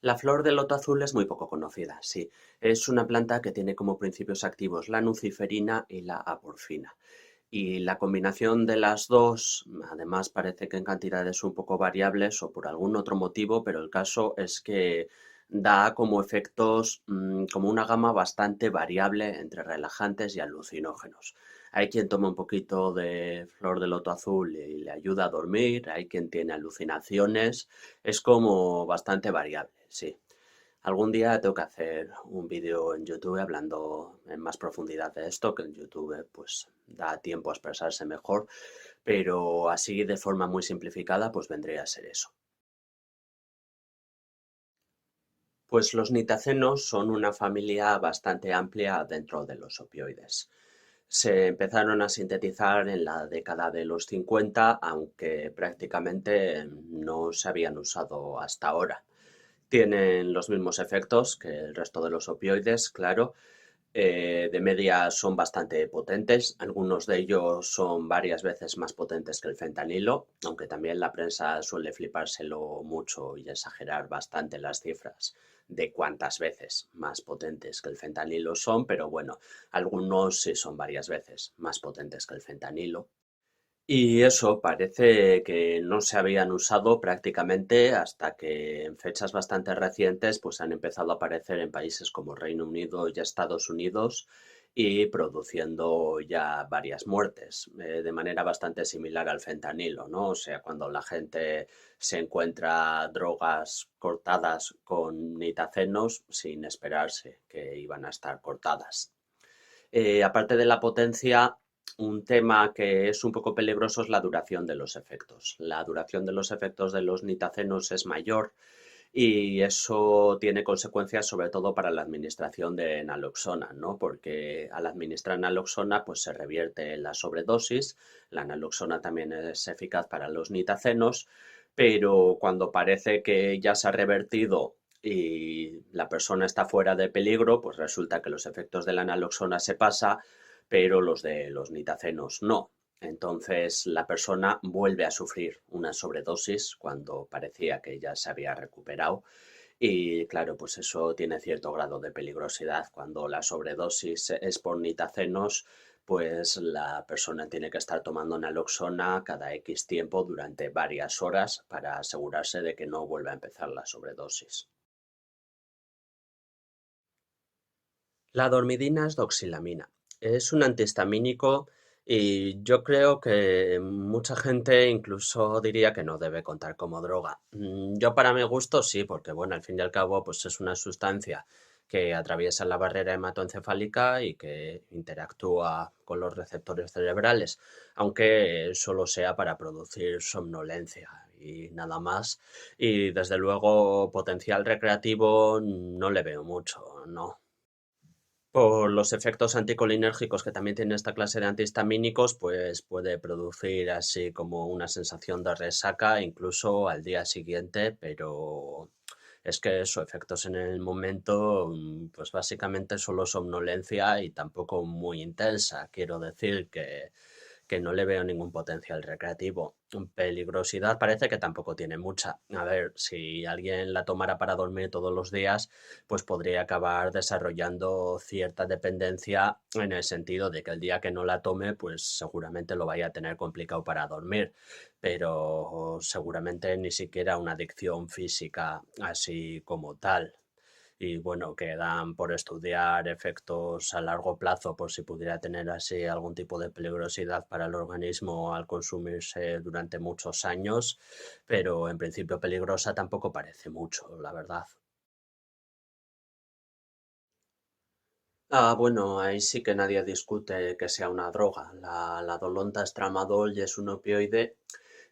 La flor de loto azul es muy poco conocida, sí. Es una planta que tiene como principios activos la nuciferina y la aporfina. Y la combinación de las dos, además parece que en cantidades un poco variables o por algún otro motivo, pero el caso es que da como efectos, como una gama bastante variable entre relajantes y alucinógenos. Hay quien toma un poquito de flor de loto azul y le ayuda a dormir, hay quien tiene alucinaciones, es como bastante variable, sí. Algún día tengo que hacer un vídeo en YouTube hablando en más profundidad de esto, que en YouTube pues da tiempo a expresarse mejor, pero así de forma muy simplificada pues vendría a ser eso. Pues los nitacenos son una familia bastante amplia dentro de los opioides. Se empezaron a sintetizar en la década de los 50, aunque prácticamente no se habían usado hasta ahora. Tienen los mismos efectos que el resto de los opioides, claro. De media son bastante potentes, algunos de ellos son varias veces más potentes que el fentanilo, aunque también la prensa suele flipárselo mucho y exagerar bastante las cifras de cuántas veces más potentes que el fentanilo son, pero bueno, algunos sí son varias veces más potentes que el fentanilo. Y eso parece que no se habían usado prácticamente hasta que en fechas bastante recientes pues han empezado a aparecer en países como Reino Unido y Estados Unidos y produciendo ya varias muertes, de manera bastante similar al fentanilo, ¿no? O sea, cuando la gente se encuentra drogas cortadas con nitacenos sin esperarse que iban a estar cortadas. Aparte de la potencia, un tema que es un poco peligroso es la duración de los efectos. La duración de los efectos de los nitacenos es mayor y eso tiene consecuencias sobre todo para la administración de naloxona, ¿no? Porque al administrar naloxona pues se revierte la sobredosis. La naloxona también es eficaz para los nitacenos, pero cuando parece que ya se ha revertido y la persona está fuera de peligro, pues resulta que los efectos de la naloxona se pasa, pero los de los nitacenos no. Entonces la persona vuelve a sufrir una sobredosis cuando parecía que ya se había recuperado y claro, pues eso tiene cierto grado de peligrosidad. Cuando la sobredosis es por nitacenos, pues la persona tiene que estar tomando naloxona cada X tiempo durante varias horas para asegurarse de que no vuelva a empezar la sobredosis. La dormidina es doxilamina. Es un antihistamínico y yo creo que mucha gente incluso diría que no debe contar como droga. Yo para mi gusto sí, porque bueno, al fin y al cabo pues es una sustancia que atraviesa la barrera hematoencefálica y que interactúa con los receptores cerebrales, aunque solo sea para producir somnolencia y nada más. Y desde luego potencial recreativo no le veo mucho, ¿no? Por los efectos anticolinérgicos que también tiene esta clase de antihistamínicos, pues puede producir así como una sensación de resaca incluso al día siguiente, pero es que sus efectos en el momento, pues básicamente solo somnolencia y tampoco muy intensa. Quiero decir que no le veo ningún potencial recreativo. Peligrosidad parece que tampoco tiene mucha. A ver, si alguien la tomara para dormir todos los días, pues podría acabar desarrollando cierta dependencia en el sentido de que el día que no la tome, pues seguramente lo vaya a tener complicado para dormir, pero seguramente ni siquiera una adicción física así como tal. Y bueno, quedan por estudiar efectos a largo plazo por si pudiera tener así algún tipo de peligrosidad para el organismo al consumirse durante muchos años, pero en principio peligrosa tampoco parece mucho, la verdad. Bueno, ahí sí que nadie discute que sea una droga. La Dolonta es tramadol y es un opioide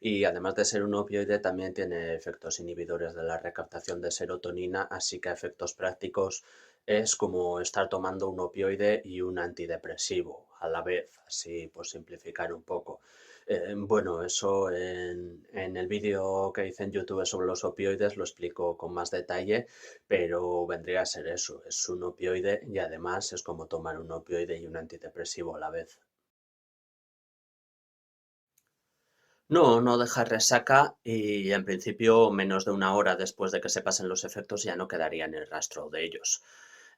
y además de ser un opioide también tiene efectos inhibidores de la recaptación de serotonina, así que a efectos prácticos es como estar tomando un opioide y un antidepresivo a la vez, así por simplificar un poco. Bueno, eso en el vídeo que hice en YouTube sobre los opioides lo explico con más detalle, pero vendría a ser eso, es un opioide y además es como tomar un opioide y un antidepresivo a la vez. No, no deja resaca y en principio menos de una hora después de que se pasen los efectos ya no quedaría ni rastro de ellos.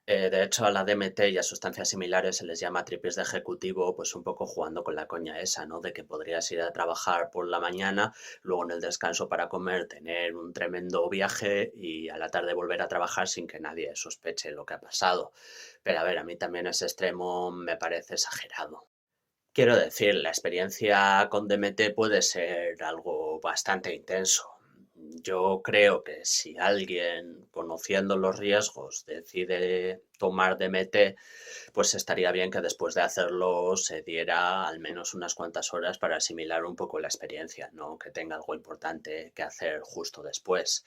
De hecho, a la DMT y a sustancias similares se les llama tripes de ejecutivo, pues un poco jugando con la coña esa, ¿no? De que podrías ir a trabajar por la mañana, luego en el descanso para comer tener un tremendo viaje y a la tarde volver a trabajar sin que nadie sospeche lo que ha pasado. Pero a ver, a mí también ese extremo me parece exagerado. Quiero decir, la experiencia con DMT puede ser algo bastante intenso. Yo creo que si alguien, conociendo los riesgos, decide tomar DMT, pues estaría bien que después de hacerlo se diera al menos unas cuantas horas para asimilar un poco la experiencia, no que tenga algo importante que hacer justo después.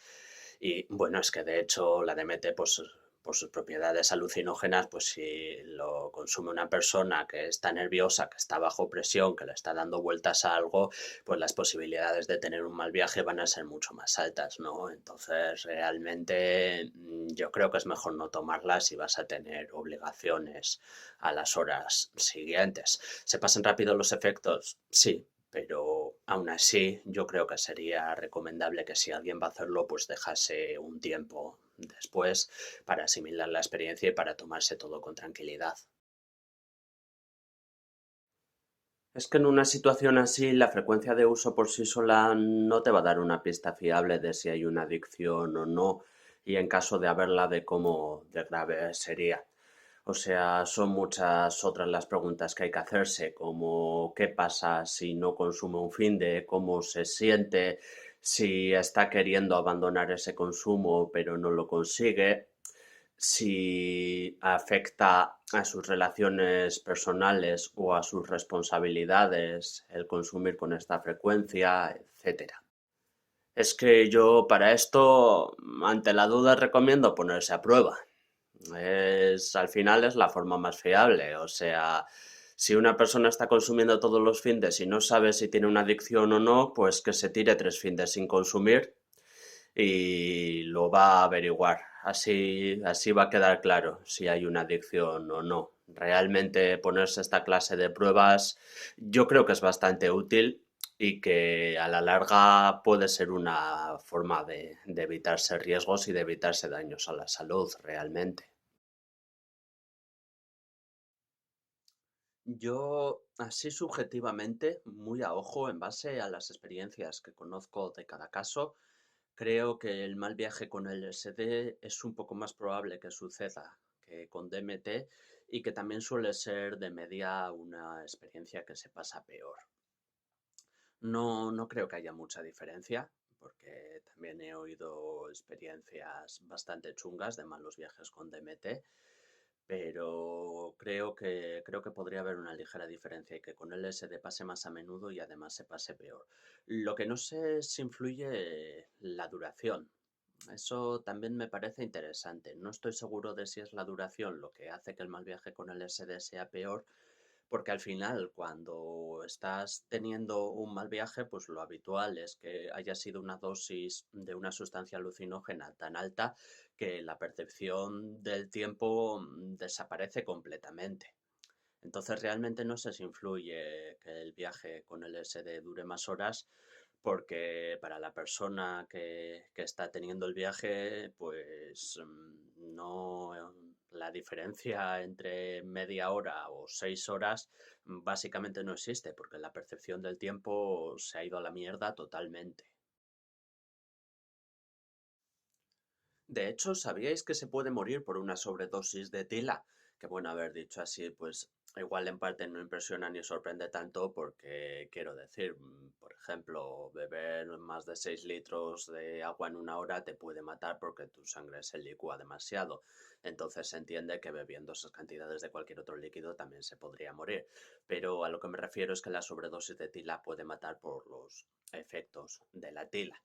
Y bueno, es que de hecho la DMT, pues por sus propiedades alucinógenas, pues si lo consume una persona que está nerviosa, que está bajo presión, que le está dando vueltas a algo, pues las posibilidades de tener un mal viaje van a ser mucho más altas, ¿no? Entonces, realmente yo creo que es mejor no tomarlas si vas a tener obligaciones a las horas siguientes. ¿Se pasan rápido los efectos? Sí, pero aún así yo creo que sería recomendable que si alguien va a hacerlo, pues dejase un tiempo después para asimilar la experiencia y para tomarse todo con tranquilidad. Es que en una situación así, la frecuencia de uso por sí sola no te va a dar una pista fiable de si hay una adicción o no, y en caso de haberla, de cómo de grave sería. O sea, son muchas otras las preguntas que hay que hacerse, como qué pasa si no consume un finde, cómo se siente, si está queriendo abandonar ese consumo pero no lo consigue, si afecta a sus relaciones personales o a sus responsabilidades el consumir con esta frecuencia, etcétera. Es que yo para esto, ante la duda, recomiendo ponerse a prueba. Al final es la forma más fiable. O sea, si una persona está consumiendo todos los findes y no sabe si tiene una adicción o no, pues que se tire 3 findes sin consumir y lo va a averiguar. Así va a quedar claro si hay una adicción o no. Realmente ponerse esta clase de pruebas yo creo que es bastante útil y que a la larga puede ser una forma de evitarse riesgos y de evitarse daños a la salud realmente. Yo, así subjetivamente, muy a ojo, en base a las experiencias que conozco de cada caso, creo que el mal viaje con LSD es un poco más probable que suceda que con DMT y que también suele ser de media una experiencia que se pasa peor. No, no creo que haya mucha diferencia, porque también he oído experiencias bastante chungas de malos viajes con DMT, pero creo que podría haber una ligera diferencia y que con LSD pase más a menudo y además se pase peor. Lo que no sé es si influye la duración. Eso también me parece interesante. No estoy seguro de si es la duración lo que hace que el mal viaje con LSD sea peor, porque al final, cuando estás teniendo un mal viaje, pues lo habitual es que haya sido una dosis de una sustancia alucinógena tan alta que la percepción del tiempo desaparece completamente. Entonces realmente no sé si influye que el viaje con LSD dure más horas, porque para la persona que está teniendo el viaje, pues no, la diferencia entre media hora o 6 horas básicamente no existe, porque la percepción del tiempo se ha ido a la mierda totalmente. De hecho, ¿sabíais que se puede morir por una sobredosis de tila? Que bueno, haber dicho así, pues igual en parte no impresiona ni sorprende tanto porque quiero decir, por ejemplo, beber más de 6 litros de agua en una hora te puede matar porque tu sangre se licúa demasiado. Entonces se entiende que bebiendo esas cantidades de cualquier otro líquido también se podría morir. Pero a lo que me refiero es que la sobredosis de tila puede matar por los efectos de la tila.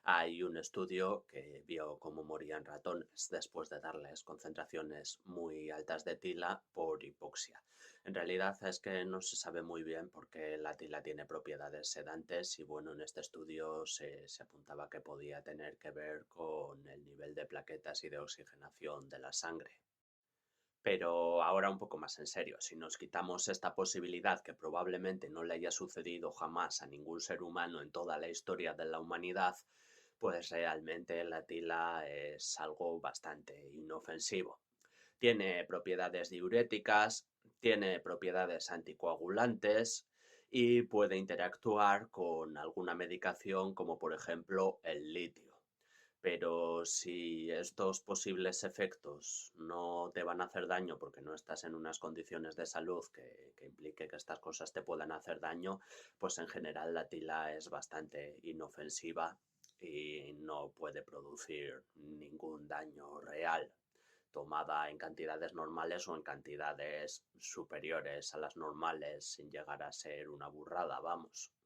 Hay un estudio que vio cómo morían ratones después de darles concentraciones muy altas de tila por hipoxia. En realidad es que no se sabe muy bien por qué la tila tiene propiedades sedantes y bueno, en este estudio se apuntaba que podía tener que ver con el nivel de plaquetas y de oxigenación de la sangre. Pero ahora un poco más en serio, si nos quitamos esta posibilidad que probablemente no le haya sucedido jamás a ningún ser humano en toda la historia de la humanidad, pues realmente la tila es algo bastante inofensivo. Tiene propiedades diuréticas, tiene propiedades anticoagulantes y puede interactuar con alguna medicación como por ejemplo el litio. Pero si estos posibles efectos no te van a hacer daño porque no estás en unas condiciones de salud que implique que estas cosas te puedan hacer daño, pues en general la tila es bastante inofensiva y no puede producir ningún daño real tomada en cantidades normales o en cantidades superiores a las normales sin llegar a ser una burrada, vamos.